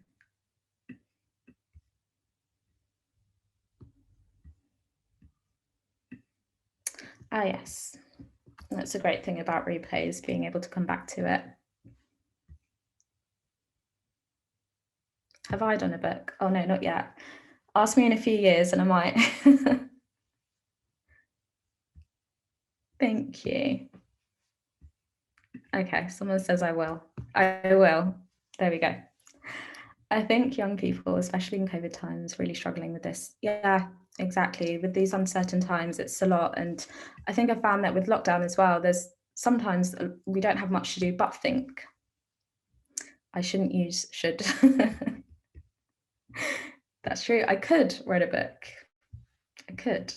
[SPEAKER 1] Ah, yes. That's a great thing about replays, being able to come back to it. Have I done a book? Oh, no, not yet. Ask me in a few years and I might. Thank you. Okay, someone says I will. I will. There we go. I think young people, especially in COVID times, really struggling with this. Yeah, exactly. With these uncertain times, it's a lot. And I think I found that with lockdown as well, there's sometimes we don't have much to do but think. I shouldn't use should. That's true. I could write a book. I could.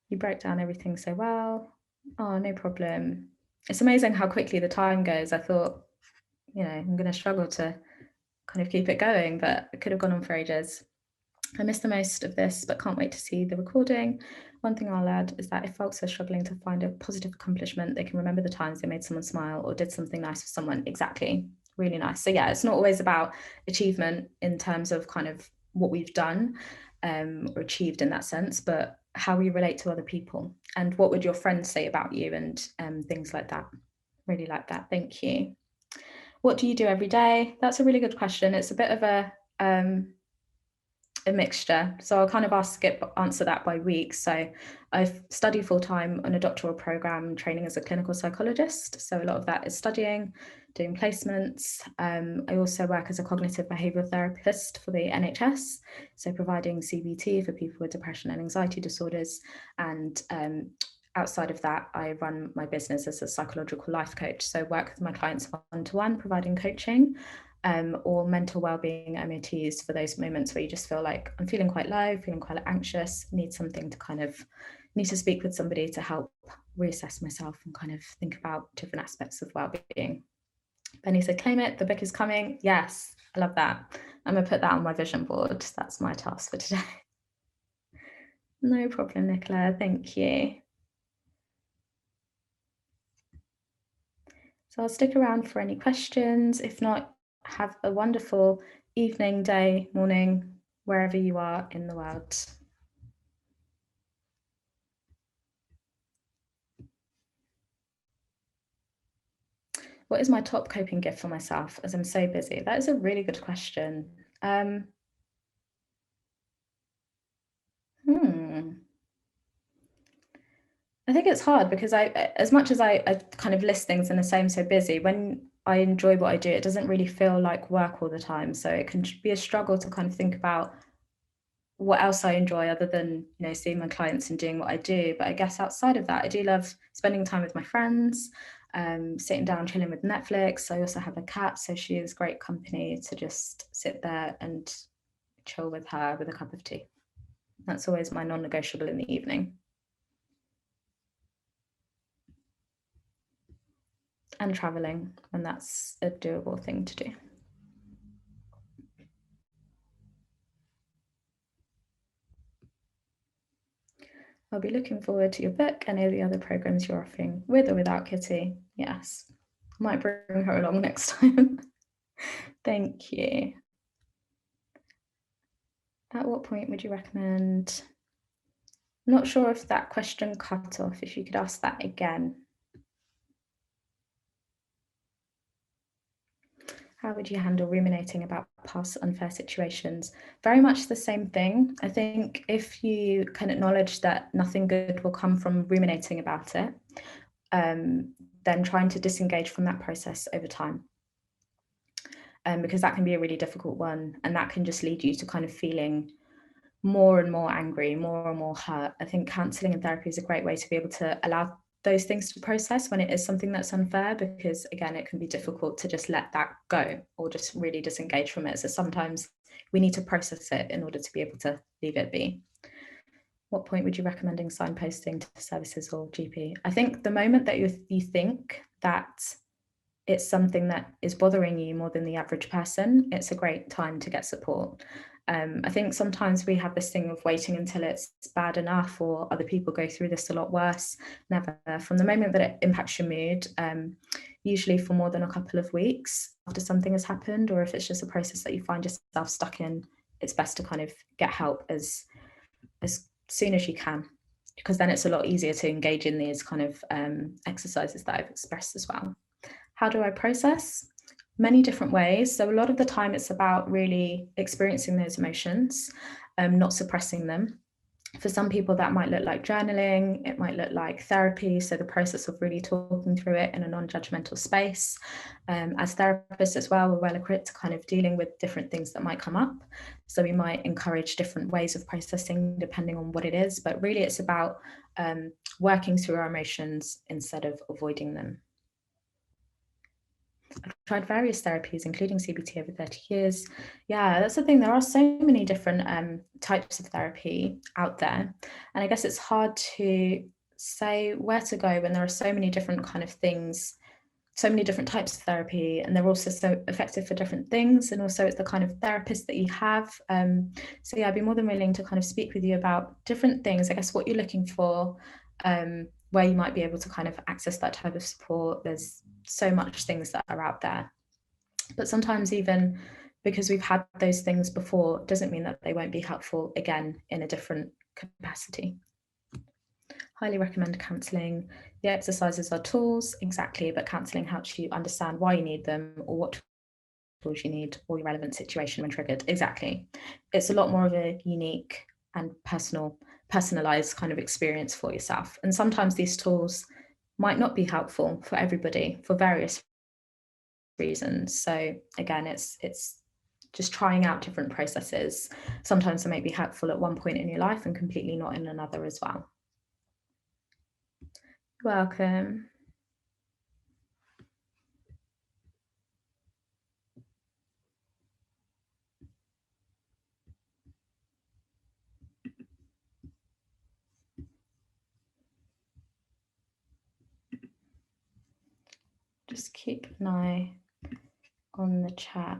[SPEAKER 1] You broke down everything so well. Oh, no problem. It's amazing how quickly the time goes. I thought, I'm going to struggle to kind of keep it going, but it could have gone on for ages. I missed the most of this, but can't wait to see the recording. One thing I'll add is that if folks are struggling to find a positive accomplishment, they can remember the times they made someone smile or did something nice for someone. Exactly. Really nice. So yeah, it's not always about achievement in terms of kind of what we've done or achieved in that sense, but how we relate to other people and what would your friends say about you and things like that. Really like that. Thank you. What do you do every day? That's a really good question. It's a bit of a mixture. So I'll kind of answer that by week. So I've studied full-time on a doctoral program, training as a clinical psychologist. So a lot of that is studying, doing placements. I also work as a cognitive behavioural therapist for the NHS, so providing CBT for people with depression and anxiety disorders. And outside of that, I run my business as a psychological life coach. So work with my clients one-to-one, providing coaching. Or mental well-being MOTs for those moments where you just feel like I'm feeling quite low, feeling quite anxious, need to speak with somebody to help reassess myself and kind of think about different aspects of well-being. Benny said, claim it, the book is coming. Yes, I love that. I'm gonna put that on my vision board. That's my task for today. No problem, Nicola, thank you. So I'll stick around for any questions. If not, have a wonderful evening, day, morning, wherever you are in the world. What is my top coping gift for myself as I'm so busy? That is a really good question. I think it's hard because as much as I kind of list things and say I'm so busy, when I enjoy what I do, it doesn't really feel like work all the time. So it can be a struggle to kind of think about what else I enjoy other than, seeing my clients and doing what I do. But I guess outside of that, I do love spending time with my friends, sitting down, chilling with Netflix. I also have a cat, so she is great company to just sit there and chill with her with a cup of tea. That's always my non-negotiable in the evening. And traveling, and that's a doable thing to do. I'll be looking forward to your book and any of the other programs you're offering, with or without Kitty. Yes, I might bring her along next time. Thank you. At what point would you recommend? Not sure if that question cut off, if you could ask that again. How would you handle ruminating about past unfair situations? Very much the same thing. I think if you can acknowledge that nothing good will come from ruminating about it, then trying to disengage from that process over time. Because that can be a really difficult one, and that can just lead you to kind of feeling more and more angry, more and more hurt. I think counselling and therapy is a great way to be able to allow those things to process when it is something that's unfair, because again, it can be difficult to just let that go or just really disengage from it. So sometimes we need to process it in order to be able to leave it be. What point would you recommending signposting to services or GP? I think the moment that you think that it's something that is bothering you more than the average person, it's a great time to get support. I think sometimes we have this thing of waiting until it's bad enough, or other people go through this a lot worse. Never. From the moment that it impacts your mood, usually for more than a couple of weeks after something has happened, or if it's just a process that you find yourself stuck in, it's best to kind of get help as soon as you can, because then it's a lot easier to engage in these kind of exercises that I've expressed as well. How do I process? Many different ways. So a lot of the time it's about really experiencing those emotions, not suppressing them. For some people that might look like journaling, it might look like therapy, so the process of really talking through it in a non-judgmental space. As therapists as well, we're well equipped to kind of dealing with different things that might come up. So we might encourage different ways of processing depending on what it is, but really it's about working through our emotions instead of avoiding them. I've tried various therapies, including CBT, over 30 years. Yeah, that's the thing. There are so many different types of therapy out there. And I guess it's hard to say where to go when there are so many different kind of things, so many different types of therapy, and they're also so effective for different things. And also it's the kind of therapist that you have. So yeah, I'd be more than willing to kind of speak with you about different things, I guess what you're looking for, where you might be able to kind of access that type of support. There's so much things that are out there, but sometimes even because we've had those things before doesn't mean that they won't be helpful again in a different capacity. Highly recommend counselling. The exercises are tools, exactly, but counselling helps you understand why you need them, or what tools you need, or your relevant situation when triggered. Exactly. It's a lot more of a unique and personalized kind of experience for yourself. And sometimes these tools might not be helpful for everybody for various reasons. So again, it's just trying out different processes. Sometimes they may be helpful at one point in your life and completely not in another as well. Welcome. Just keep an eye on the chat.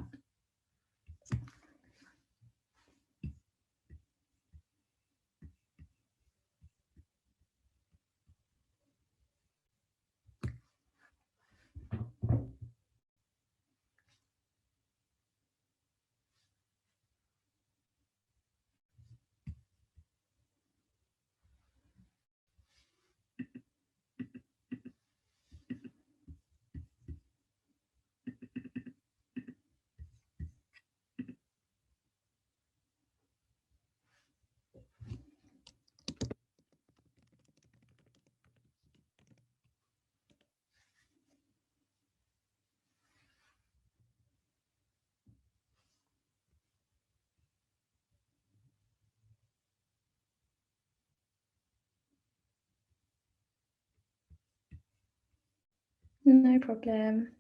[SPEAKER 1] No problem.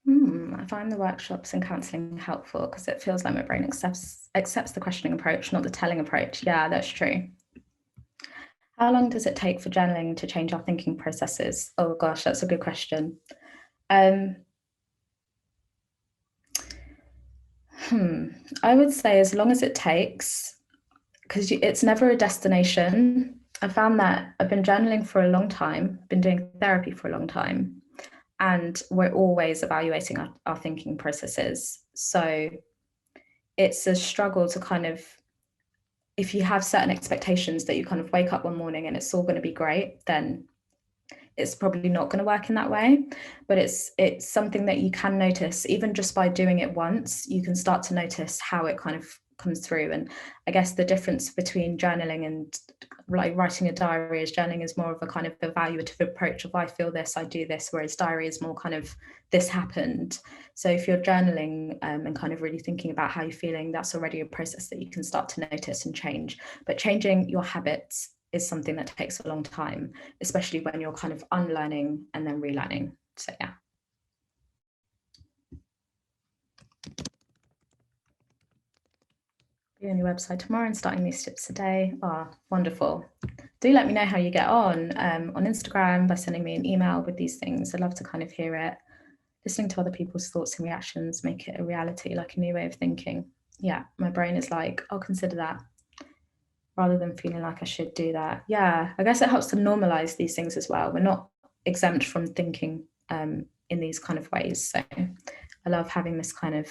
[SPEAKER 1] I find the workshops and counselling helpful because it feels like my brain accepts the questioning approach, not the telling approach. Yeah, that's true. How long does it take for journaling to change our thinking processes? Oh gosh, that's a good question. I would say as long as it takes, because it's never a destination. I found that I've been journaling for a long time, been doing therapy for a long time, and we're always evaluating our thinking processes. So it's a struggle to kind of, if you have certain expectations that you kind of wake up one morning and it's all going to be great, then it's probably not going to work in that way. But it's something that you can notice. Even just by doing it once, you can start to notice how it kind of comes through. And I guess the difference between journaling and like writing a diary is journaling is more of a kind of evaluative approach of I feel this, I do this, whereas diary is more kind of this happened. So if you're journaling and kind of really thinking about how you're feeling, that's already a process that you can start to notice and change. But changing your habits is something that takes a long time, especially when you're kind of unlearning and then relearning. So yeah. Be on your website tomorrow and starting these tips today. Oh, wonderful. Do let me know how you get on Instagram by sending me an email with these things. I'd love to kind of hear it. Listening to other people's thoughts and reactions make it a reality, like a new way of thinking. Yeah, my brain is like, I'll consider that, rather than feeling like I should do that. Yeah, I guess it helps to normalize these things as well. We're not exempt from thinking in these kind of ways. So I love having this kind of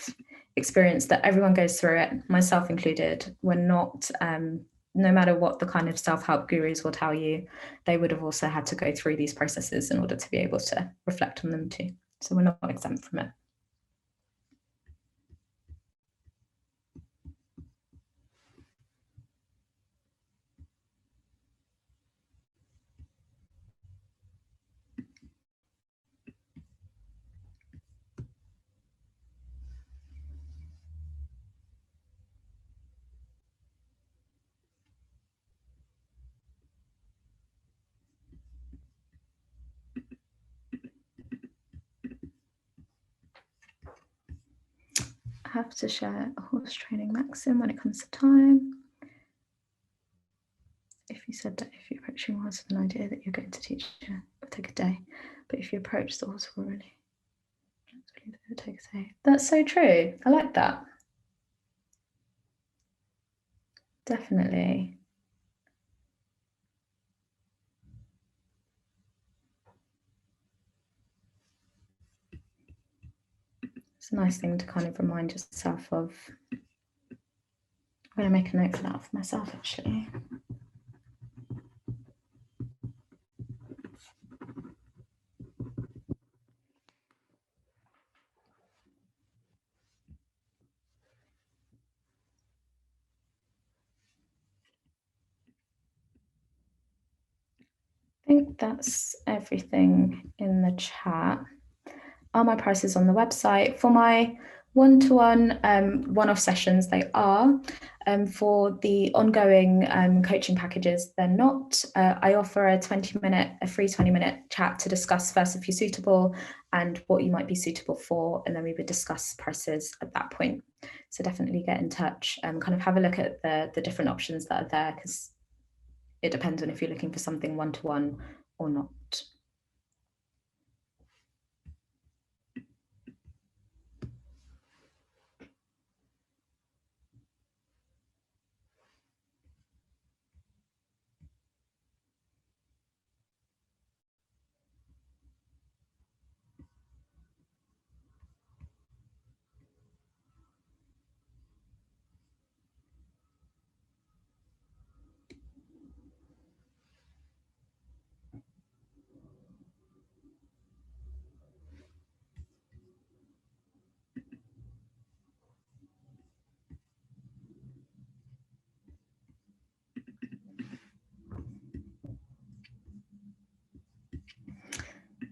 [SPEAKER 1] experience that everyone goes through it, myself included. We're not, no matter what the kind of self-help gurus will tell you, they would have also had to go through these processes in order to be able to reflect on them too. So we're not exempt from it. I have to share a horse training maxim when it comes to time. If you said that if you approach your horse with an idea that you're going to teach it, it'll take a day. But if you approach the horse will really it'll take a day. That's so true. I like that. Definitely. It's a nice thing to kind of remind yourself of. I'm going to make a note for that for myself, actually. I think that's everything in the chat. Are my prices on the website? For my one-to-one one-off sessions, they are. For the ongoing coaching packages, they're not. I offer a free 20-minute chat to discuss first if you're suitable and what you might be suitable for, and then we would discuss prices at that point. So definitely get in touch and kind of have a look at the different options that are there, because it depends on if you're looking for something one-to-one or not.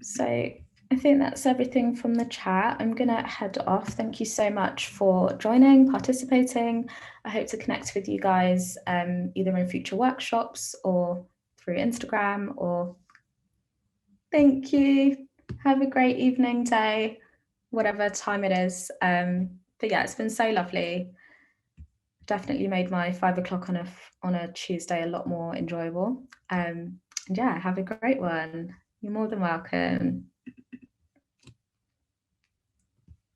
[SPEAKER 1] So I think that's everything from the chat. I'm going to head off. Thank you so much for joining, participating. I hope to connect with you guys either in future workshops or through Instagram. Or thank you. Have a great evening, day, whatever time it is. But yeah, it's been so lovely. Definitely made my 5 o'clock on a Tuesday a lot more enjoyable. And yeah, have a great one. You're more than welcome.